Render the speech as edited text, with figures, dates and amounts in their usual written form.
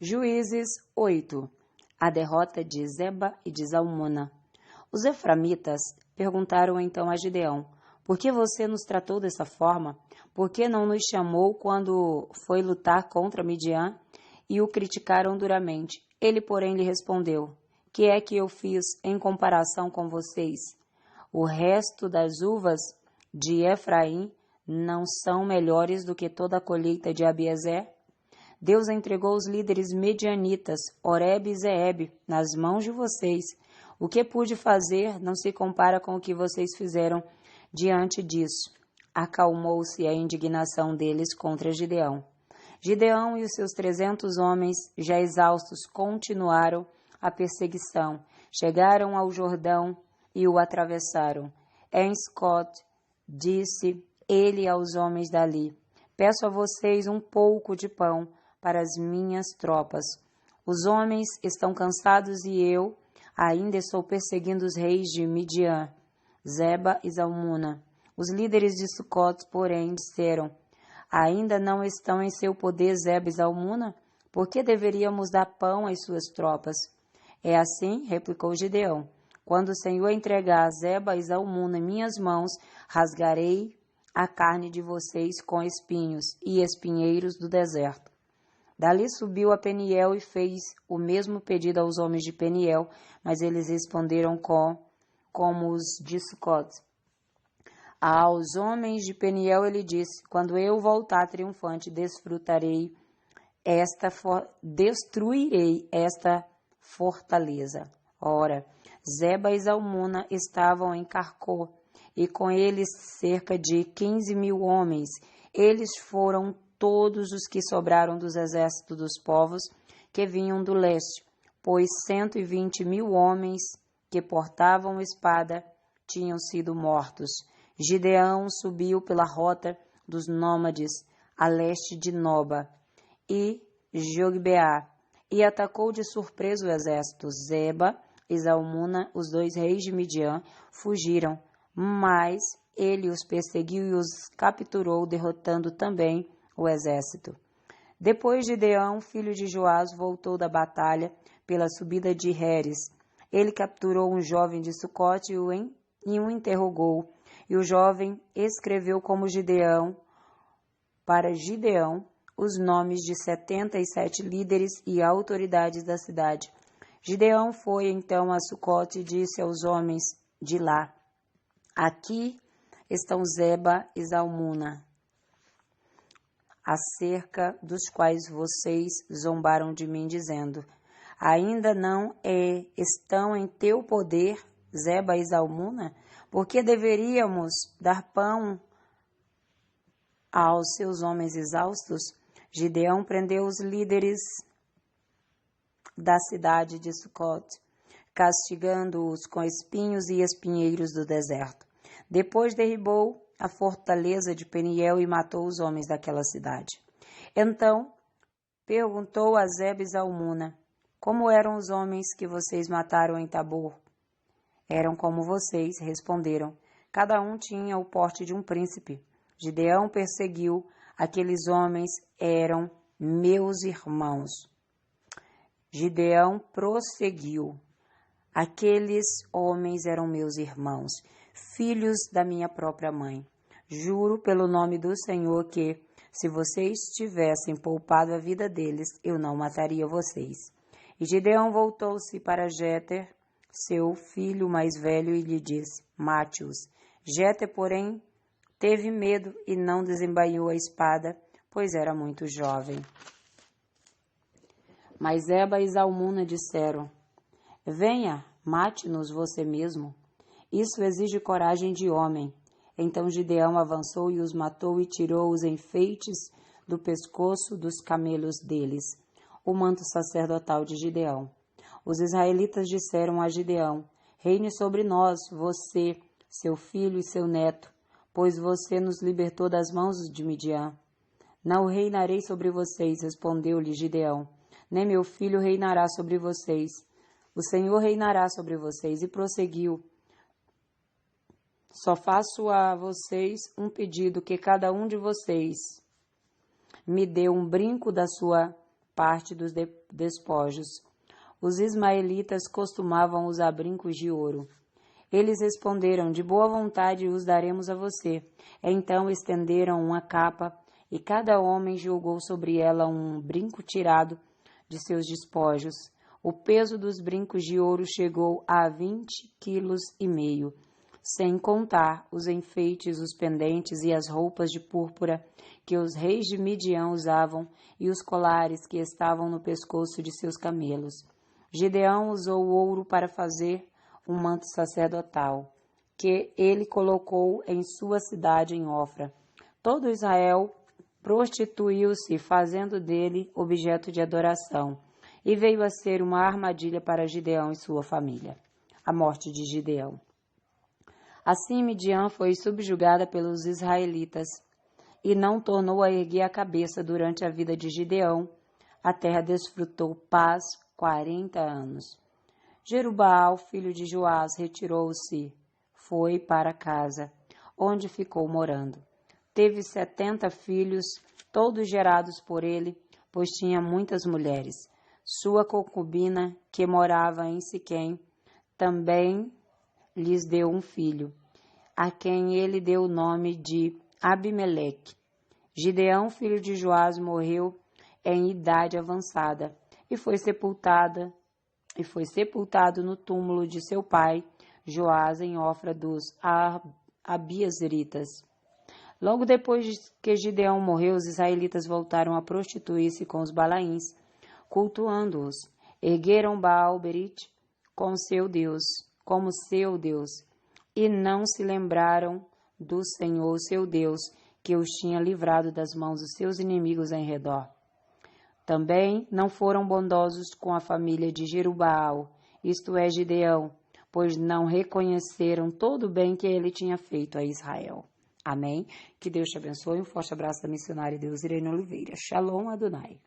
Juízes 8. A derrota de Zeba e de Zalmuna. Os eframitas perguntaram então a Gideão: por que você nos tratou dessa forma? Por que não nos chamou quando foi lutar contra Midian? E o criticaram duramente. Ele, porém, lhe respondeu: que é que eu fiz em comparação com vocês? O resto das uvas de Efraim não são melhores do que toda a colheita de Abiezer? Deus entregou os líderes medianitas, Oreb e Zeeb, nas mãos de vocês. O que pude fazer não se compara com o que vocês fizeram diante disso. Acalmou-se a indignação deles contra Gideão. Gideão e os seus 300 homens, já exaustos, continuaram a perseguição. Chegaram ao Jordão e o atravessaram. Em Scott, disse ele aos homens dali: peço a vocês um pouco de pão para as minhas tropas. Os homens estão cansados e eu ainda estou perseguindo os reis de Midian, Zeba e Zalmuna. Os líderes de Sucote, porém, disseram: ainda não estão em seu poder Zeba e Zalmuna? Por que deveríamos dar pão às suas tropas? É assim, replicou Gideão: quando o Senhor entregar Zeba e Zalmuna em minhas mãos, rasgarei a carne de vocês com espinhos e espinheiros do deserto. Dali subiu a Peniel e fez o mesmo pedido aos homens de Peniel, mas eles responderam como os de Sucote. Aos homens de Peniel ele disse: quando eu voltar triunfante, destruirei esta fortaleza. Ora, Zeba e Zalmuna estavam em Carcó, e com eles cerca de 15.000 homens. Eles foram todos os que sobraram dos exércitos dos povos que vinham do leste, pois 120.000 homens que portavam espada tinham sido mortos. Gideão subiu pela rota dos nômades a leste de Noba e Jogbeá e atacou de surpresa o exército. Zeba e Zalmuna, os 2 reis de Midian, fugiram, mas ele os perseguiu e os capturou, derrotando também o exército. Depois Gideão, filho de Joás, voltou da batalha pela subida de Heres. Ele capturou um jovem de Sucote e o interrogou. E o jovem escreveu como Gideão, para Gideão, os nomes de 77 líderes e autoridades da cidade. Gideão foi então a Sucote e disse aos homens de lá: aqui estão Zeba e Zalmuna, acerca dos quais vocês zombaram de mim, dizendo: ainda não estão em teu poder Zeba e Zalmuna? Porque deveríamos dar pão aos seus homens exaustos? Gideão prendeu os líderes da cidade de Sucote, castigando-os com espinhos e espinheiros do deserto. Depois derribou a fortaleza de Peniel e matou os homens daquela cidade. Então perguntou a Zeba e Zalmuna: como eram os homens que vocês mataram em Tabor? Eram como vocês, responderam. Cada um tinha o porte de um príncipe. Gideão perseguiu. Aqueles homens eram meus irmãos. Gideão prosseguiu. Aqueles homens eram meus irmãos, filhos da minha própria mãe. Juro pelo nome do Senhor que, se vocês tivessem poupado a vida deles, eu não mataria vocês. E Gideão voltou-se para Jéter, seu filho mais velho, e lhe disse: mate-os. Jéter, porém, teve medo e não desembainhou a espada, pois era muito jovem. Mas Zeba e Zalmuna disseram: venha, mate-nos você mesmo. Isso exige coragem de homem. Então Gideão avançou e os matou e tirou os enfeites do pescoço dos camelos deles, o manto sacerdotal de Gideão. Os israelitas disseram a Gideão: reine sobre nós, você, seu filho e seu neto, pois você nos libertou das mãos de Midian. Não reinarei sobre vocês, respondeu-lhe Gideão, nem meu filho reinará sobre vocês. O Senhor reinará sobre vocês. E prosseguiu: só faço a vocês um pedido, que cada um de vocês me dê um brinco da sua parte dos despojos. Os ismaelitas costumavam usar brincos de ouro. Eles responderam: de boa vontade os daremos a você. Então estenderam uma capa, e cada homem jogou sobre ela um brinco tirado de seus despojos. O peso dos brincos de ouro chegou a 20,5 quilos, sem contar os enfeites, os pendentes e as roupas de púrpura que os reis de Midian usavam e os colares que estavam no pescoço de seus camelos. Gideão usou o ouro para fazer um manto sacerdotal, que ele colocou em sua cidade em Ofra. Todo Israel prostituiu-se, fazendo dele objeto de adoração, e veio a ser uma armadilha para Gideão e sua família. A morte de Gideão. Assim Midian foi subjugada pelos israelitas, e não tornou a erguer a cabeça durante a vida de Gideão. A terra desfrutou paz 40 anos. Jerubaal, filho de Joás, retirou-se, foi para casa, onde ficou morando. Teve 70 filhos, todos gerados por ele, pois tinha muitas mulheres. Sua concubina, que morava em Siquém, também lhes deu um filho, a quem ele deu o nome de Abimeleque. Gideão, filho de Joás, morreu em idade avançada e foi sepultado no túmulo de seu pai Joás em Ofra dos Abiezritas. Logo depois que Gideão morreu, os israelitas voltaram a prostituir-se com os balaíns, cultuando-os. Ergueram Baal-Berite como seu Deus, e não se lembraram do Senhor, seu Deus, que os tinha livrado das mãos dos seus inimigos em redor. Também não foram bondosos com a família de Jerubaal, isto é, Gideão, pois não reconheceram todo o bem que ele tinha feito a Israel. Amém? Que Deus te abençoe. Um forte abraço da missionária Deus Irene Oliveira. Shalom Adonai.